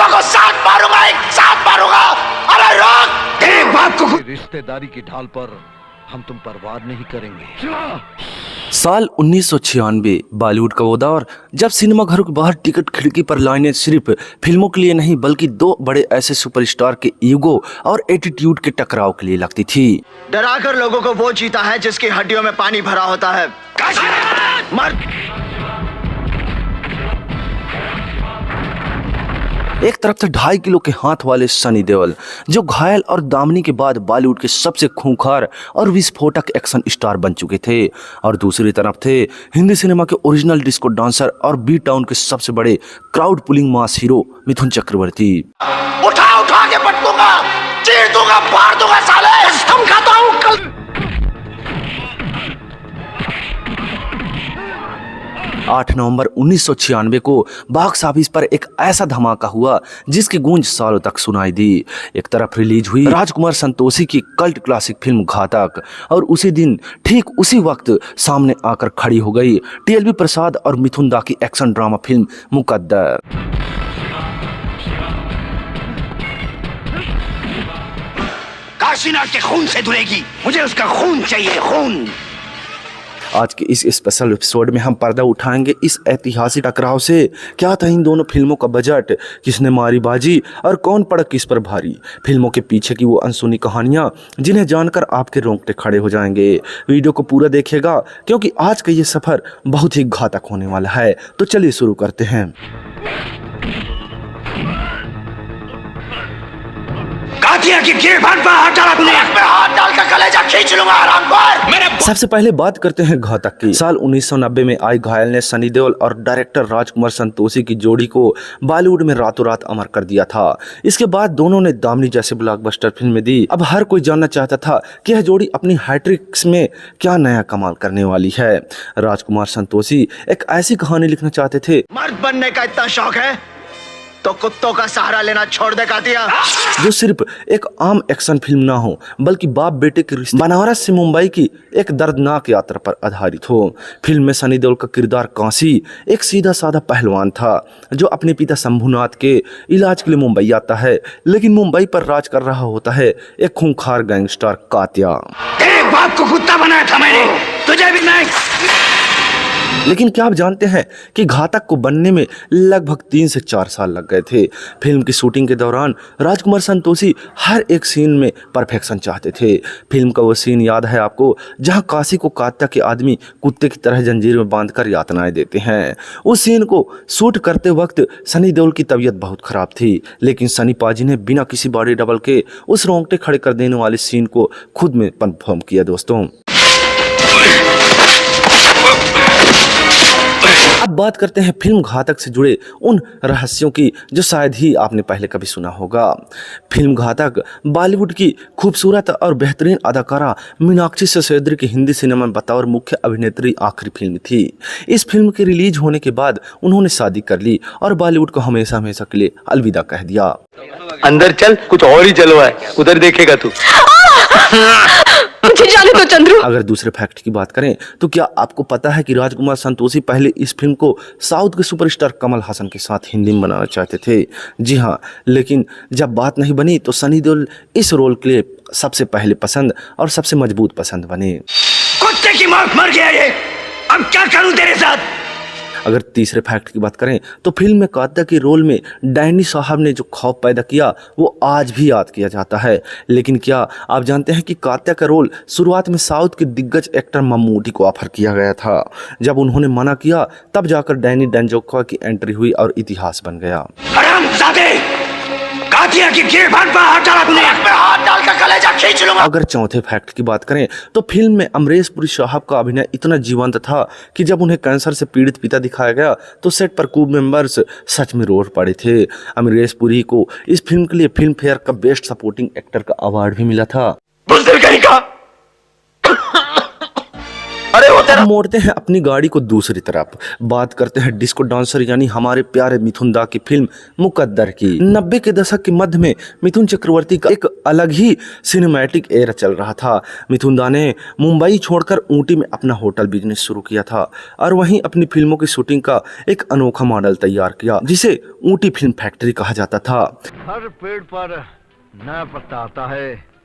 लड़कों को साथ मारूंगा, एक साथ मारूंगा। अरे रोक, तेरे बाप को। रिश्तेदारी की ढाल पर हम तुम पर वार नहीं करेंगे। साल 1996 बॉलीवुड का वो दौर जब सिनेमा घरों के बाहर टिकट खिड़की पर लाइनें सिर्फ फिल्मों के लिए नहीं बल्कि दो बड़े ऐसे सुपरस्टार के ईगो और एटीट्यूड के टकराव के लिए लगती थी। डराकर लोगों को वो जीता है जिसकी हड्डियों में पानी भरा होता है। मर। एक तरफ से 2.5 किलो के हाथ वाले सनी देओल जो घायल और दामनी के बाद बॉलीवुड के सबसे खूंखार और विस्फोटक एक्शन स्टार बन चुके थे, और दूसरी तरफ थे हिंदी सिनेमा के ओरिजिनल डिस्को डांसर और बी टाउन के सबसे बड़े क्राउड पुलिंग मास हीरो मिथुन चक्रवर्ती। उठा उठा के पट दूंगा, चीर दूंगा, फाड़ दूंगा साले। कसम खाता हूं कल 8 नवंबर 1996 को बॉक्स ऑफिस पर एक ऐसा धमाका हुआ जिसकी गूंज सालों तक सुनाई दी। एक तरफ रिलीज हुई राजकुमार संतोषी की कल्ट क्लासिक फिल्म घातक, और उसी दिन ठीक उसी वक्त सामने आकर खड़ी हो गई टीएलबी प्रसाद और मिथुन दा की एक्शन ड्रामा फिल्म मुकद्दर। काशीनाथ के खून से धुलेगी, मुझे उसका खून चाहिए, खून। आज के इस स्पेशल एपिसोड में हम पर्दा उठाएंगे इस ऐतिहासिक टकराव से। क्या था इन दोनों फिल्मों का बजट, किसने मारी बाजी और कौन पड़ा किस पर भारी, फिल्मों के पीछे की वो अनसुनी कहानियां जिन्हें जानकर आपके रोंगटे खड़े हो जाएंगे। वीडियो को पूरा देखिएगा क्योंकि आज का ये सफर बहुत ही घातक होने वाला है। तो चलिए शुरू करते हैं। की गिरफ्तार पर हाथ डाला तूने, मैं हाथ डालकर कलेजा खींच लूंगा आराम। सबसे पहले बात करते हैं घातक की। साल 1990 में आई घायल ने सनी देओल और डायरेक्टर राजकुमार संतोषी की जोड़ी को बॉलीवुड में रातों रात अमर कर दिया था। इसके बाद दोनों ने दामनी जैसे ब्लॉकबस्टर फिल्में दी। अब हर कोई जानना चाहता था कि यह जोड़ी अपनी हैट्रिक्स में क्या नया कमाल करने वाली है। राजकुमार संतोषी एक ऐसी कहानी लिखना चाहते थे। मर्द बनने का इतना शौक है तो कुत्तों का सहारा लेना छोड़ दे कातिया, जो सिर्फ एक आम एक्शन फिल्म ना हो बल्कि बाप बेटे के रिश्ते, बनारस से मुंबई की एक दर्दनाक यात्रा पर आधारित हो। फिल्म में सनी देओल का किरदार कांसी एक सीधा साधा पहलवान था जो अपने पिता शंभुनाथ के इलाज के लिए मुंबई आता है, लेकिन मुंबई पर राज कर रहा होता है एक खूंखार गैंगस्टर कातिया। तेरे बाप को कुत्ता बनाया था मैंने, तुझे भी नहीं। लेकिन क्या आप जानते हैं कि घातक को बनने में लगभग 3 से 4 साल लग गए थे। फिल्म की शूटिंग के दौरान राजकुमार संतोषी हर एक सीन में परफेक्शन चाहते थे। फिल्म का वो सीन याद है आपको जहां काशी को कात्या के आदमी कुत्ते की तरह जंजीर में बांधकर यातनाएं देते हैं। उस सीन को शूट करते वक्त सनी देओल की तबीयत बहुत खराब थी, लेकिन सनी पाजी ने बिना किसी बॉडी डबल के उस रोंगटे खड़े कर देने वाले सीन को खुद में परफॉर्म किया। दोस्तों अब बात करते हैं फिल्म घातक से जुड़े उन रहस्यों की जो शायद ही आपने पहले कभी सुना होगा। फिल्म घातक बॉलीवुड की खूबसूरत और बेहतरीन अदाकारा मीनाक्षी सिसोदिया की हिंदी सिनेमा में बतौर मुख्य अभिनेत्री आखिरी फिल्म थी। इस फिल्म के रिलीज होने के बाद उन्होंने शादी कर ली और बॉलीवुड को हमेशा हमेशा के लिए अलविदा कह दिया। अंदर चल, कुछ और ही जलवा है, उधर देखेगा तू। मुझे जाने दो चंद्रू। अगर दूसरे फैक्ट की बात करें तो क्या आपको पता है कि राजकुमार संतोषी पहले इस फिल्म को साउथ के सुपरस्टार कमल हासन के साथ हिंदी में बनाना चाहते थे। जी हाँ, लेकिन जब बात नहीं बनी तो सनी देओल इस रोल के लिए सबसे पहले पसंद और सबसे मजबूत पसंद बने। कुत्ते की मौत मर गया ये, अब क्या करूं तेरे साथ। अगर तीसरे फैक्ट की बात करें तो फिल्म में कात्या के रोल में डैनी साहब ने जो खौफ पैदा किया वो आज भी याद किया जाता है। लेकिन क्या आप जानते हैं कि कात्या का रोल शुरुआत में साउथ के दिग्गज एक्टर मम्मूटी को ऑफर किया गया था। जब उन्होंने मना किया तब जाकर डैनी डेंजोक्वा की एंट्री हुई और इतिहास बन गया। कातिया की गिरफ्तार पर हाथ डाला तूने, मैं हाथ डालकर कलेजा खींच लूंगा। अगर चौथे फैक्ट की बात करें तो फिल्म में अमरीश पुरी साहब का अभिनय इतना जीवंत था कि जब उन्हें कैंसर से पीड़ित पिता दिखाया गया तो सेट पर क्रू मेंबर्स सच में रो पड़े थे। अमरीश पुरी को इस फिल्म के लिए फिल्म फेयर का बेस्ट सपोर्टिंग एक्टर का अवार्ड भी मिला था। बुज़दिल कहीं का अरे वो तेरा अब मोड़ते हैं अपनी गाड़ी को दूसरी तरफ, बात करते हैं डिस्को डांसर यानी हमारे प्यारे मिथुन दा की फिल्म मुकद्दर की। 90 के दशक के मध्य में मिथुन चक्रवर्ती का एक अलग ही सिनेमैटिक एरा चल रहा था। मिथुन दा ने मुंबई छोड़कर ऊटी में अपना होटल बिजनेस शुरू किया था और वहीं अपनी फिल्मों की शूटिंग का एक अनोखा मॉडल तैयार किया जिसे ऊटी फिल्म फैक्ट्री कहा जाता था। हर पेड़ पर नया पत्ता आता है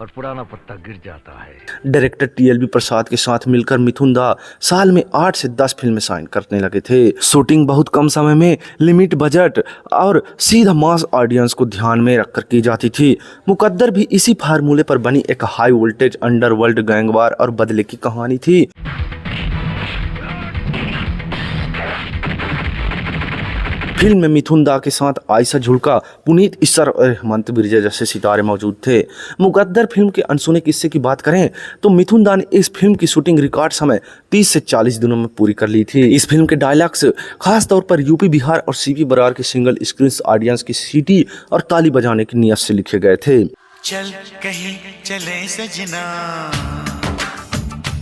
और पुराना पत्ता गिर जाता है। डायरेक्टर टीएलबी प्रसाद के साथ मिलकर मिथुन दा साल में 8 से 10 फिल्में साइन करने लगे थे। शूटिंग बहुत कम समय में, लिमिट बजट और सीधा मास ऑडियंस को ध्यान में रखकर की जाती थी। मुकद्दर भी इसी फार्मूले पर बनी एक हाई वोल्टेज अंडरवर्ल्ड गैंगवार और बदले की कहानी थी। फिल्म में मिथुन दा के साथ आयशा झुल्का, पुनीत इस्सर और हेमंत बिरजे जैसे सितारे मौजूद थे। मुकद्दर फिल्म के अनसुने किस्से की बात करें तो मिथुन दा ने इस फिल्म की शूटिंग रिकॉर्ड समय 30 से 40 दिनों में पूरी कर ली थी। इस फिल्म के डायलॉग्स खास तौर पर यूपी, बिहार और सीपी बरार के सिंगल स्क्रीन ऑडियंस की सीटी और ताली बजाने की नियत से लिखे गए थे। चल कहीं चले सजना।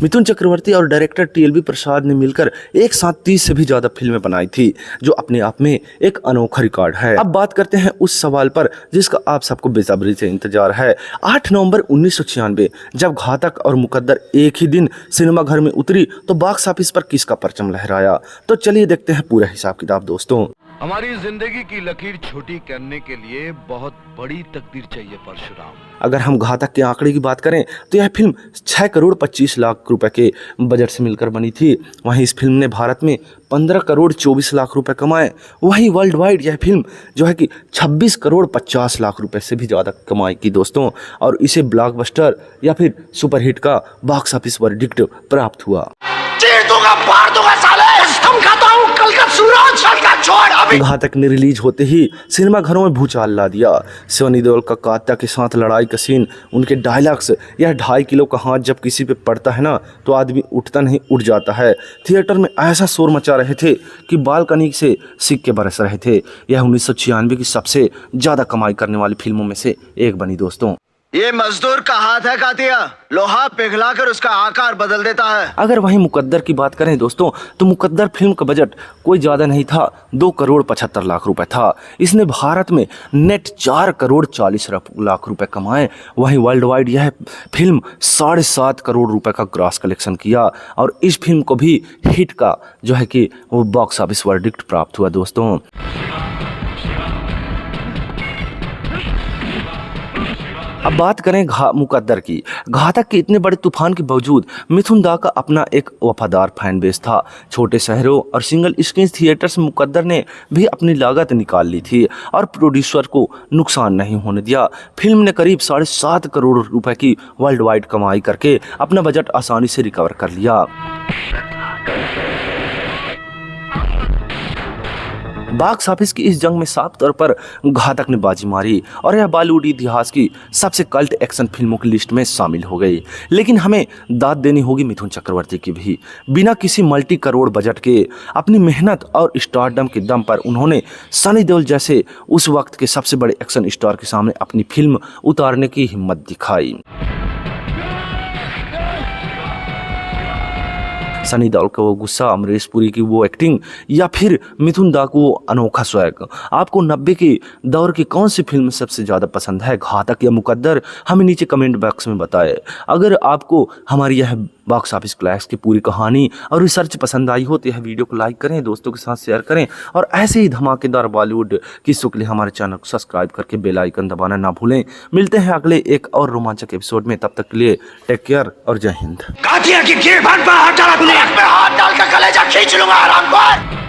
मिथुन चक्रवर्ती और डायरेक्टर टीएलबी प्रसाद ने मिलकर एक साथ 30 से भी ज्यादा फिल्में बनाई थी, जो अपने आप में एक अनोखा रिकॉर्ड है। अब बात करते हैं उस सवाल पर जिसका आप सबको बेसब्री से इंतजार है। 8 नवंबर 1996 जब घातक और मुकद्दर एक ही दिन सिनेमाघर में उतरी तो बॉक्स ऑफिस पर किसका परचम लहराया, तो चलिए देखते हैं पूरा हिसाब किताब दोस्तों। हमारी जिंदगी की लकीर छोटी करने के लिए बहुत बड़ी तकदीर चाहिए परशुराम। अगर हम घातक के आंकड़े की बात करें तो यह फिल्म 6 करोड़ 25 लाख रुपए के बजट से मिलकर बनी थी। वहीं इस फिल्म ने भारत में 15 करोड़ 24 लाख रुपए कमाए। वहीं वर्ल्ड वाइड यह फिल्म जो है कि 26 करोड़ 50 लाख रुपए से भी ज़्यादा कमाई की दोस्तों, और इसे ब्लॉकबस्टर या फिर सुपरहिट का बॉक्स ऑफिस वर्डिक्ट प्राप्त हुआ। चीर दूंगा, फाड़ दूंगा साले। कसम खाता हूं, कल का सूरज कल का छोड़ अभी। घातक ने रिलीज होते ही सिनेमा घरों में भूचाल ला दिया। सनी देओल का कात्या के साथ लड़ाई का सीन, उनके डायलॉग्स, यह 2.5 किलो का हाथ जब किसी पे पड़ता है ना तो आदमी उठता नहीं उठ जाता है। थिएटर में ऐसा शोर मचा रहे थे कि बालकनी से सिक्के बरस रहे थे। यह 1996 की सबसे ज्यादा कमाई करने वाली फिल्मों में से एक बनी दोस्तों। ये मजदूर का हाथ है कातिया, लोहा पिघलाकर उसका आकार बदल देता है। अगर वहीं मुकद्दर की बात करें दोस्तों तो मुकद्दर फिल्म का बजट कोई ज़्यादा नहीं था, 2 करोड़ 75 लाख रुपए था। इसने भारत में नेट 4 करोड़ 40 लाख रुपए कमाए। वहीं वर्ल्ड वाइड यह फिल्म 7.5 करोड़ रुपए का ग्रॉस कलेक्शन किया और इस फिल्म को भी हिट का जो है कि वो बॉक्स ऑफिस वर्डिक्ट प्राप्त हुआ दोस्तों। अब बात करें मुकद्दर की। घातक के इतने बड़े तूफान के बावजूद मिथुन दा का अपना एक वफादार फैन बेस था। छोटे शहरों और सिंगल स्क्रीन थिएटर्स में मुकद्दर ने भी अपनी लागत निकाल ली थी और प्रोड्यूसर को नुकसान नहीं होने दिया। फिल्म ने करीब 7.5 करोड़ रुपए की वर्ल्ड वाइड कमाई करके अपना बजट आसानी से रिकवर कर लिया। बॉक्स ऑफिस की इस जंग में साफ तौर पर घातक ने बाजी मारी और यह बॉलीवुड इतिहास की सबसे कल्ट एक्शन फिल्मों की लिस्ट में शामिल हो गई। लेकिन हमें दाद देनी होगी मिथुन चक्रवर्ती की भी। बिना किसी मल्टी करोड़ बजट के अपनी मेहनत और स्टारडम के दम पर उन्होंने सनी देओल जैसे उस वक्त के सबसे बड़े एक्शन स्टार के सामने अपनी फिल्म उतारने की हिम्मत दिखाई। सनी देओल का वो गुस्सा, अमरीश पुरी की वो एक्टिंग या फिर मिथुन दा को अनोखा स्वैग। आपको 90 के दौर की कौन सी फिल्म सबसे ज़्यादा पसंद है, घातक या मुकद्दर? हमें नीचे कमेंट बॉक्स में बताएं। अगर आपको हमारी यह बॉक्स ऑफिस क्लैश की पूरी कहानी और रिसर्च पसंद आई हो तो यह वीडियो को लाइक करें, दोस्तों के साथ शेयर करें और ऐसे ही धमाकेदार बॉलीवुड किस्सों के लिए हमारे चैनल को सब्सक्राइब करके बेल आइकन दबाना ना भूलें। मिलते हैं अगले एक और रोमांचक एपिसोड में, तब तक के लिए टेक केयर और जय हिंद। कातिया की गिर भाग पर हाथ डाला तूने, हाथ डाल कर कलेजा खींच लूंगा आराम पर।